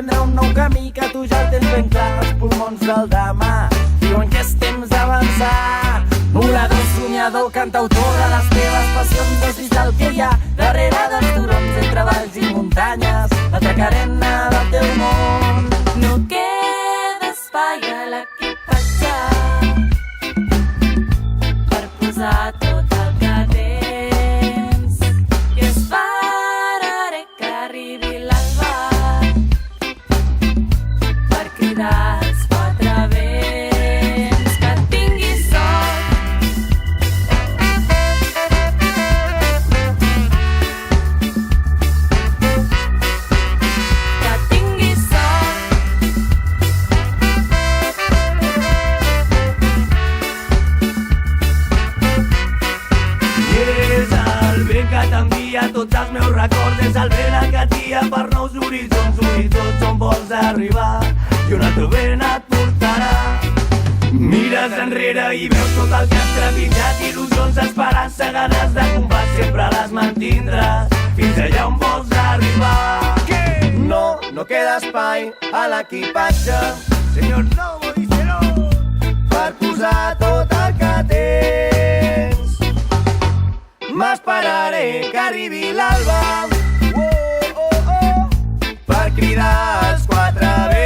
emprendre un nou camí que tu ja el tens ben clar. Els pulmons del demà diuen que és temps d'avançar. Volador, somiador, cantautor de les teves passions, desig del que hi ha darrere dels turons entre valls i muntanyes, la tracarena del teu món. No queda espai a l'equipatge per posar tot el que tens, i esperaré que arribi l'alba per cridar els quatre vents. Que tinguis sort, que tinguis sort. I és el vent que t'envia tots els meus records, és el vent el que et guia per nous horitzons on vols arribar, i un altre vent et portarà. Mires enrere i veus tot el que has trepitjat, il·lusions, esperança, ganes de combat, sempre les mantindràs fins allà on vols arribar. No queda espai a l'equipatge, senyor Novo Dicero, per posar tot el que tens. M'esperaré que arribi l'alba per cridar els quatre vents.